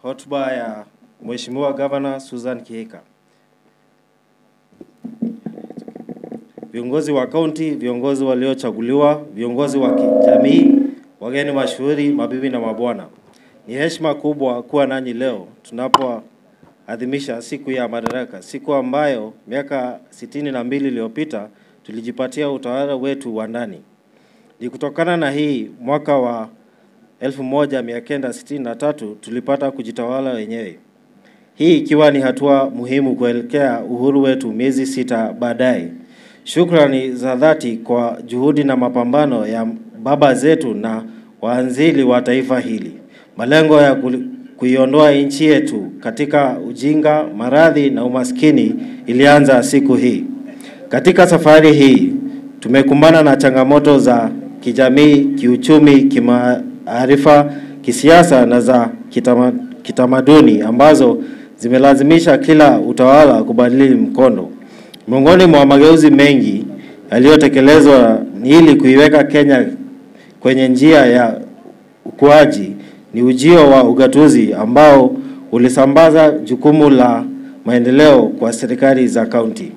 hotuba ya Mheshimiwa Governor Susan Kihika. Viongozi wa kaunti, viongozi waliochaguliwa, viongozi wa kijamii, wageni mashuhuri, mabibi na mabwana. Ni heshima kubwa kuwa nanyi leo tunapoadhimisha siku ya Madaraka, siku ambayo miaka 62 iliyopita tulijipatia utawala wetu wa ndani. Ni kutokana na hii mwaka wa 1963 tulipata kujitawala wenyewe. Hii ikiwa ni hatua muhimu kuelekea uhuru wetu miezi 6 baadaye. Shukrani za dhati kwa juhudi na mapambano ya baba zetu na waanzili wa taifa hili. Malengo ya kuiondoa nchi yetu katika ujinga, maradhi na umaskini ilianza siku hii. Katika safari hii tumekumbana na changamoto za kijamii, kiuchumi, kimaarifa, kisiasa na za kitamaduni ambazo zimelazimisha kila utawala kubadili mkondo. Miongoni mwa mageuzi mengi yaliyotekelezwa ni ili kuiweka Kenya kwenye njia ya ukuaji ni ujio wa ugatuzi ambao ulisambaza jukumu la maendeleo kwa serikali za kaunti.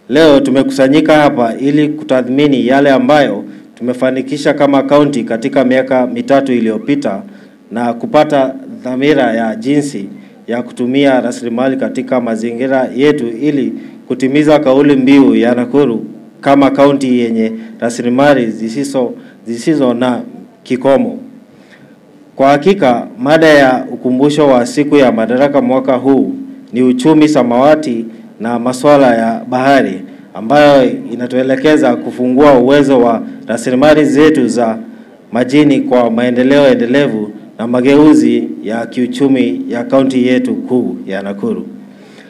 Leo tumekusanyika hapa ili kutathmini yale ambayo tumefanikisha kama kaunti katika miaka 3 iliyopita na kupata dhamira ya jinsi ya kutumia rasilimali katika mazingira yetu ili kutimiza kauli mbiu ya Nakuru kama kaunti yenye rasilimali zisizo na kikomo. Kwa hakika, mada ya ukumbusho wa siku ya Madaraka mwaka huu ni uchumi samawati na masuala ya bahari, ambayo inatuelekeza kufungua uwezo wa rasilimali zetu za majini kwa maendeleo endelevu na mageuzi ya kiuchumi ya kaunti yetu kuu ya Nakuru.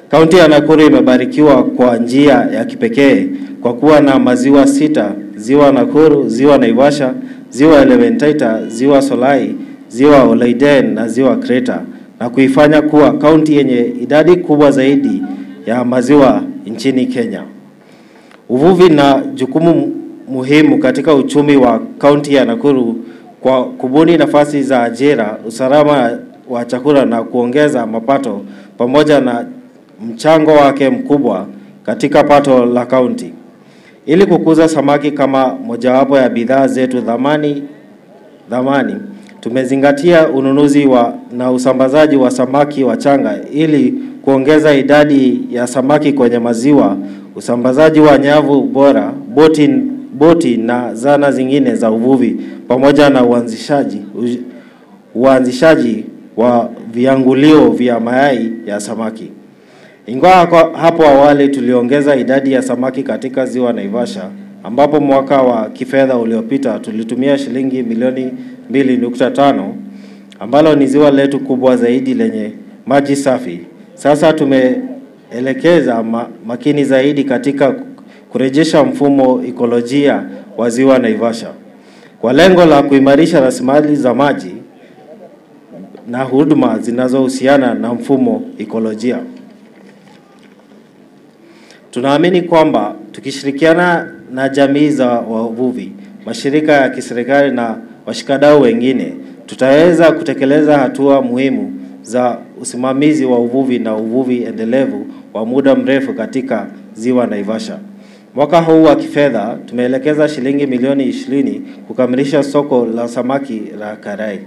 Kaunti ya Nakuru imebarikiwa kwa njia ya kipekee kwa kuwa na maziwa 6, ziwa Nakuru, ziwa Naivasha, ziwa Elementaita, ziwa Solai, ziwa Oleiden na ziwa Kreta, na kuifanya kuwa kaunti yenye idadi kubwa zaidi ya maziwa nchini Kenya. Uvuvi na jukumu muhimu katika uchumi wa kaunti ya Nakuru kwa kubuni nafasi za ajira, usalama wa chakula na kuongeza mapato pamoja na mchango wake mkubwa katika pato la kaunti. Ili kukuza samaki kama mojawapo ya bidhaa zetu dhamani, tumezingatia ununuzi na usambazaji wa samaki wachanga ili kuongeza idadi ya samaki kwenye maziwa, usambazaji wa nyavu bora, boti na zana zingine za uvuvi pamoja na uanzishaji wa viangulio vya mayai ya samaki. Ingawa hapo awali tuliongeza idadi ya samaki katika ziwa Naivasha, ambapo mwaka wa kifedha uliopita tulitumia shilingi milioni 2.5, ambalo ni ziwa letu kubwa zaidi lenye maji safi. Sasa tumeelekeza makini zaidi katika kurejesha mfumo ekolojia wa ziwa Naivasha kwa lengo la kuimarisha rasilimali za maji na huduma zinazohusiana na mfumo ekolojia. Tunaamini kwamba tukishirikiana na jamii za wavuvi, mashirika ya kiserikali na washikadau wengine, tutaweza kutekeleza hatua muhimu za usimamizi wa uvuvi na uvuvi endelevu wa muda mrefu katika ziwa Naivasha. Mwaka huu wa kifedha tumeelekeza shilingi milioni 20 kukamilisha soko la samaki la Karai.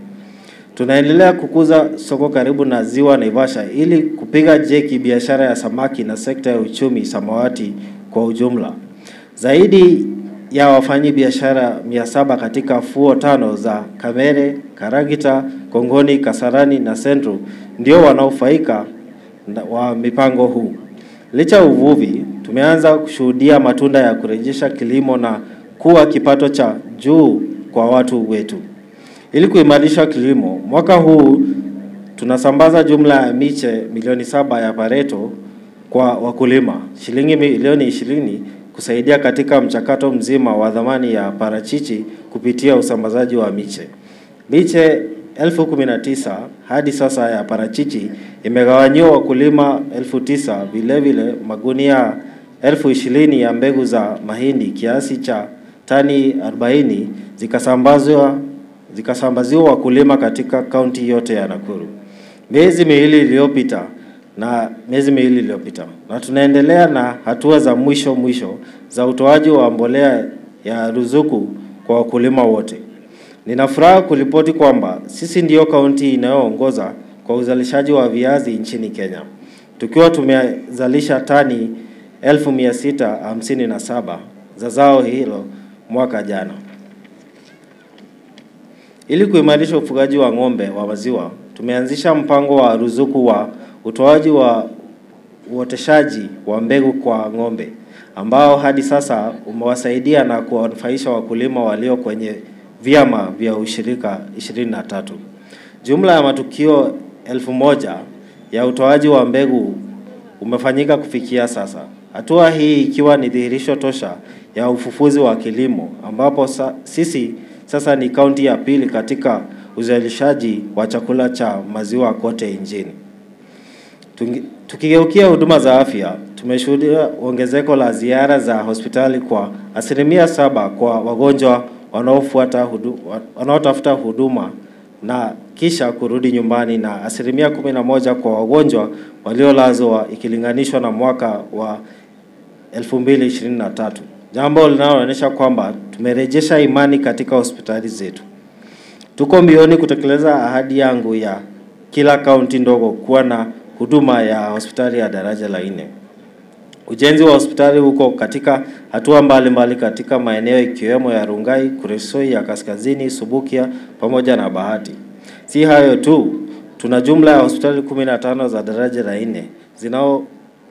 Tunaendelea kukuza soko karibu na ziwa Naivasha ili kupiga jeki biashara ya samaki na sekta ya uchumi samawati kwa ujumla. Zaidi ya wafanyi biashara 700 katika fuo 5 za Kamere, Karagita, Kongoni, Kasarani na Central ndio wanaofaika wa mipango huu. Licha uvuvi, tumeanza kushuhudia matunda ya kurejesha kilimo na kuwa kipato cha juu kwa watu wetu. Ili kuimarisha kilimo, mwaka huu tunasambaza jumla ya miche milioni 7 ya pareto kwa wakulima, shilingi milioni 20 kusaidia katika mchakato mzima wa dhamani ya parachichi kupitia usambazaji wa miche. Miche 19,000 hadi sasa ya parachichi imegawanywa wakulima 9,000, vilevile magunia 20,000 ya mbegu za mahindi kiasi cha tani 40 zikasambazwa zikasambaziwa wakulima katika kaunti yote ya Nakuru. Miezi miwili iliyopita na tunaendelea na hatua za mwisho za utoaji wa mbolea ya ruzuku kwa wakulima wote. Nina furaha kuripoti kwamba sisi ndio kaunti inayoongoza kwa uzalishaji wa viazi nchini Kenya, tukiwa tumezalisha tani 1657 za zao hilo mwaka jana. Ili kuimarisha ufugaji wa ng'ombe wa maziwa, tumeanzisha mpango wa ruzuku wa utoaji wa uoteshaji wa mbegu kwa ng'ombe, ambao hadi sasa umewasaidia na kuwanufaisha wakulima walio kwenye vyama vya ushirika 23. Jumla ya matukio 1000 ya utoaji wa mbegu umefanyika kufikia sasa. Hatua hii ikiwa ni dhihirisho tosha ya ufufuzi wa kilimo, ambapo sisi sasa ni kaunti ya pili katika uzalishaji wa chakula cha maziwa kote nchini. Tukigeukia huduma za afya, tumeshuhudia ongezeko la ziara za hospitali kwa 7% kwa wagonjwa wanaotafuta huduma na kisha kurudi nyumbani, na 11% kwa wagonjwa waliolazwa ikilinganishwa na mwaka wa 2023. Jambo linaloonyesha kwamba tumerejesha imani katika hospitali zetu. Tuko mbioni kutekeleza ahadi yangu ya kila kaunti ndogo kuwa na huduma ya hospitali ya daraja la 4. Ujenzi wa hospitali huko katika hatua mbalimbali katika maeneo ikiwemo ya Rungai, Kuresoi ya Kaskazini, Subukia pamoja na Bahati. Si hayo tu, tuna jumla ya hospitali 15 za daraja la 4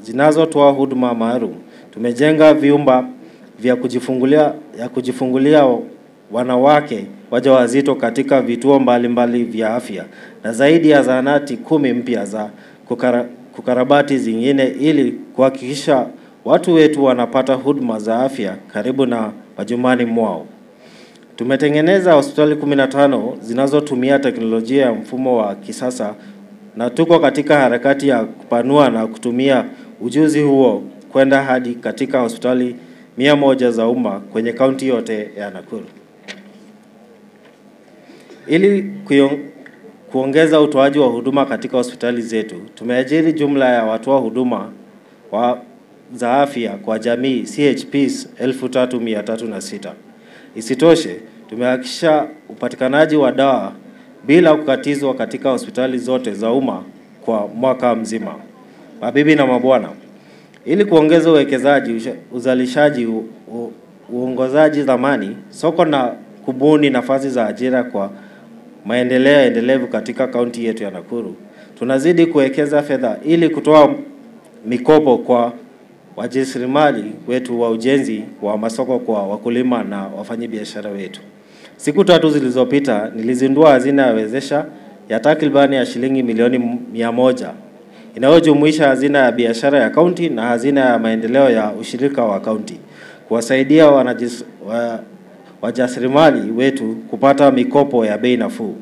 zinazotoa huduma maalum. Tumejenga vyumba vya kujifungulia wanawake wajawazito katika vituo mbalimbali vya afya na zaidi ya zahanati 10 mpya za kukarabati zingine ili kuhakikisha watu wetu wanapata huduma za afya karibu na majumbani mwao. Tumetengeneza hospitali 15 zinazotumia teknolojia ya mfumo wa kisasa na tuko katika harakati ya kupanua na kutumia ujuzi huo kwenda hadi katika hospitali 100 za umma kwenye kaunti yote ya Nakuru. Ili kuongeza utoaji wa huduma katika hospitali zetu, tumeajiri jumla ya watoa huduma za afya kwa jamii CHPs 3306. Isitoshe, tumehakikisha upatikanaji wa dawa bila kukatizwa katika hospitali zote za umma kwa mwaka mzima. Mabibi na mabwana, ili kuongeza uwekezaji, uzalishaji, uongozaji dhamani, soko na kubuni nafasi za ajira kwa maendeleo endelevu katika kaunti yetu ya Nakuru, tunazidi kuwekeza fedha ili kutoa mikopo kwa wajasiriamali wetu wa ujenzi wa masoko kwa wakulima na wafanyabiashara wetu. Siku 3 zilizopita nilizindua hazina ya wezesha ya takribani ya shilingi milioni 100 inayojumuisha hazina ya biashara ya kaunti na hazina ya maendeleo ya ushirika wa kaunti kuwasaidia wajasiriamali wetu kupata mikopo ya bei nafuu.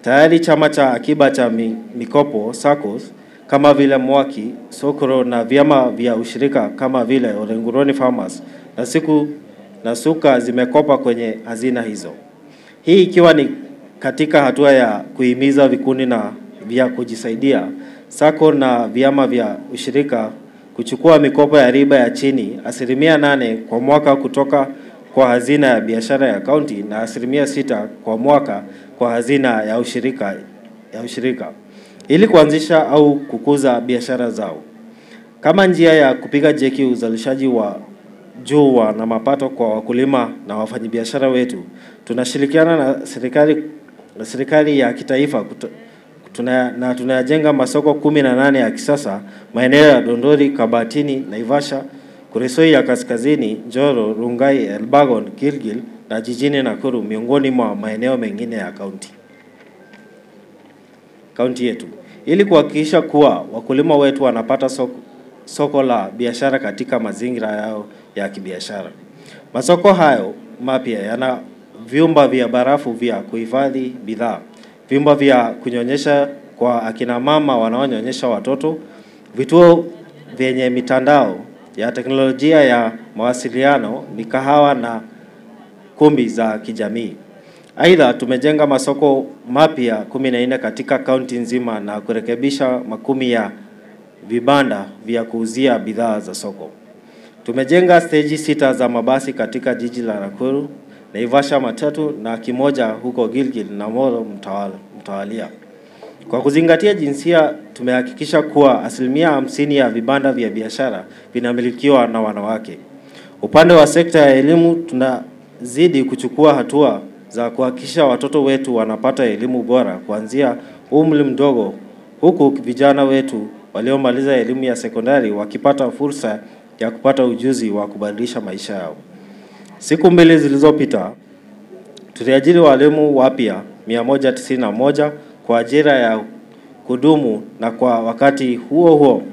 Tayari chama cha akiba cha mikopo SACCOS kama vile Mwaki, Sokoro na vyama vya ushirika kama vile Orenguroni Farmers na Suka zimekopa kwenye hazina hizo. Hii ikiwa ni katika hatua ya kuhimiza vikundi na vya kujisaidia SACCO na vyama vya ushirika kuchukua mikopo ya riba ya chini 8% kwa mwaka kutoka kwa hazina ya biashara ya kaunti na 6% kwa mwaka kwa hazina ya ushirika ili kuanzisha au kukuza biashara zao. Kama njia ya kupiga jeki uzalishaji wa juu na mapato kwa wakulima na wafanyabiashara wetu, tunashirikiana na serikali ya kitaifa tunajenga masoko 18 ya kisasa maeneo ya Dondori, Kabatini, Naivasha, Kuresoi ya Kaskazini, Njoro, Rungai, Elbagon, Gilgil na jijini Nakuru miongoni mwa maeneo mengine ya kaunti yetu. Ili kuhakikisha kuwa wakulima wetu wanapata soko la biashara katika mazingira yao ya kibiashara. Masoko hayo mapya yana vyumba vya barafu vya kuhifadhi bidhaa, vyumba vya kunyonyesha kwa akina mama wanaonyonyesha watoto, vituo vyenye mitandao ya teknolojia ya mawasiliano, mikahawa na kumbi za kijamii. Aidha, tumejenga masoko mapya 14 katika kaunti nzima na kurekebisha makumi ya vibanda vya kuuzia bidhaa za soko. Tumejenga stage 6 za mabasi katika jiji la Nakuru, Naivasha matatu na kimoja huko Gilgil na Molo mtawalia. Kwa kuzingatia jinsia, tumehakikisha kuwa 50% ya vibanda vya biashara vinamilikiwa na wanawake. Upande wa sekta ya elimu, tunazidi kuchukua hatua za kuhakikisha watoto wetu wanapata elimu bora kuanzia umri mdogo, huku vijana wetu waliomaliza elimu ya sekondari wakipata fursa ya kupata ujuzi wa kubadilisha maisha yao. Siku 2 zilizopita, tuliajiri walimu wapya 191 kwa ajira ya kudumu, na kwa wakati huo huo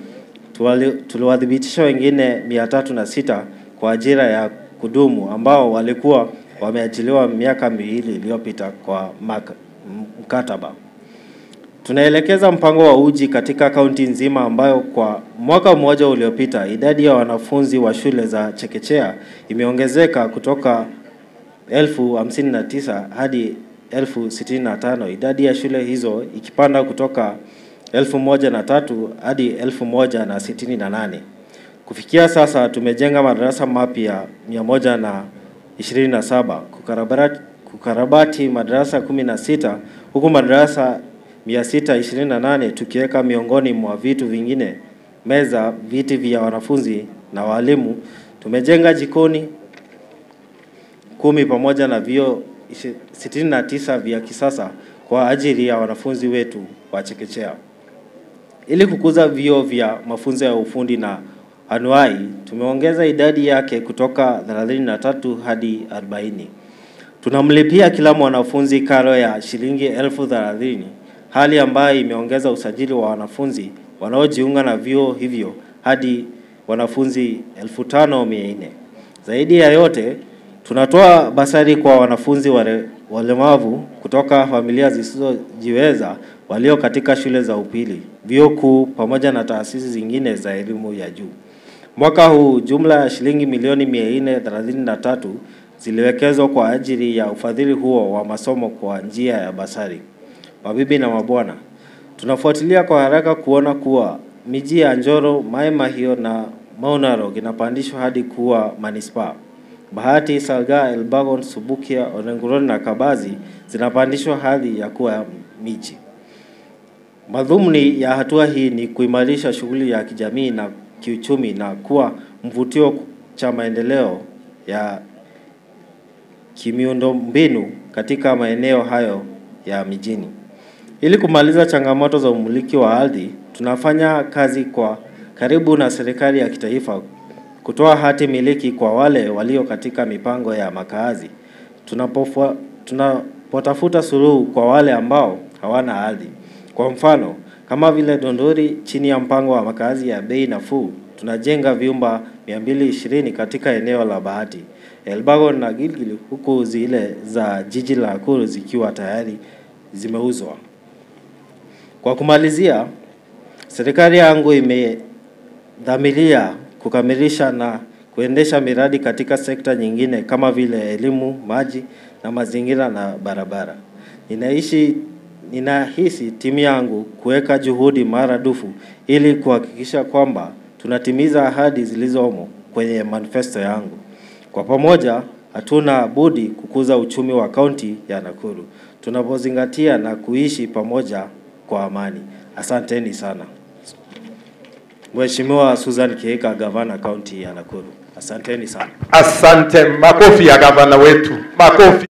tuliwadhibitisha wengine 306 kwa ajira ya kudumu ambao walikuwa wameajiliwa miaka 2 iliyopita kwa mkataba. Tunaelekeza mpango wa uji katika kaunti nzima ambayo kwa mwaka mmoja uliopita idadi ya wanafunzi wa shule za chekechea imeongezeka kutoka 1059 hadi 1065, idadi ya shule hizo ikipanda kutoka 1003 hadi 1068. Kufikia sasa tumejenga madarasa mapya 127, kukarabati madarasa 16, huku madarasa 628 tukiweka miongoni mwa vitu vingine meza, viti vya wanafunzi na walimu. Tumejenga jikoni 10 pamoja na vyoo 69 vya kisasa kwa ajili ya wanafunzi wetu wa chekechea. Ili kukuza vyoo vya mafunzo ya ufundi na anuai, tumeongeza idadi yake kutoka 33 hadi 40. Tunamlipia kila mwanafunzi karo ya shilingi 30,000, hali ambayo imeongeza usajili wa wanafunzi wanaojiunga na vyuo hivyo hadi wanafunzi 5,400. Zaidi ya yote, tunatoa basari kwa wanafunzi walemavu kutoka familia zisizojiweza walio katika shule za upili, vyuo kuu pamoja na taasisi zingine za elimu ya juu. Mwaka huu jumla ya shilingi milioni 433 ziliwekezwa kwa ajili ya ufadhili huo wa masomo kwa njia ya basari. Mabibi na mabwana, tunafuatilia kwa haraka kuona kuwa miji ya Njoro, Mai Mahiu na Mau Narok inapandishwa hadi kuwa manispaa. Bahati, Salga, Elbagon, Subukia, Orenguron na Kabazi zinapandishwa hadi ya kuwa miji. Madhumuni ya hatua hii ni kuimarisha shughuli ya kijamii na kiuchumi na kuwa mvutio cha maendeleo ya kimiundombinu katika maeneo hayo ya mijini. Ili kumaliza changamoto za umiliki wa ardhi, tunafanya kazi kwa karibu na serikali ya kitaifa kutoa hati miliki kwa wale walio katika mipango ya makazi. Tunapotafuta suluhu kwa wale ambao hawana ardhi. Kwa mfano, kama vile Dondori chini ya mpango wa makazi ya bei nafuu, tunajenga vyumba 220 katika eneo la Bahati, Elbagon na Gilgil, huku zile za jiji la Nakuru zikiwa tayari zimeuzwa. Kwa kumalizia, serikali yangu imedhamiria kukamilisha na kuendesha miradi katika sekta nyingine kama vile elimu, maji na mazingira na barabara. Ninahisi timu yangu kuweka juhudi maradufu ili kuhakikisha kwamba tunatimiza ahadi zilizomo kwenye manifesto yangu. Kwa pamoja, hatuna budi kukuza uchumi wa kaunti ya Nakuru, tunapozingatia na kuishi pamoja kwa amani. Asanteni sana. Mheshimiwa Susan Kihika, Gavana kaunti ya Nakuru. Asanteni sana. Asante, makofi ya gavana wetu. Makofi.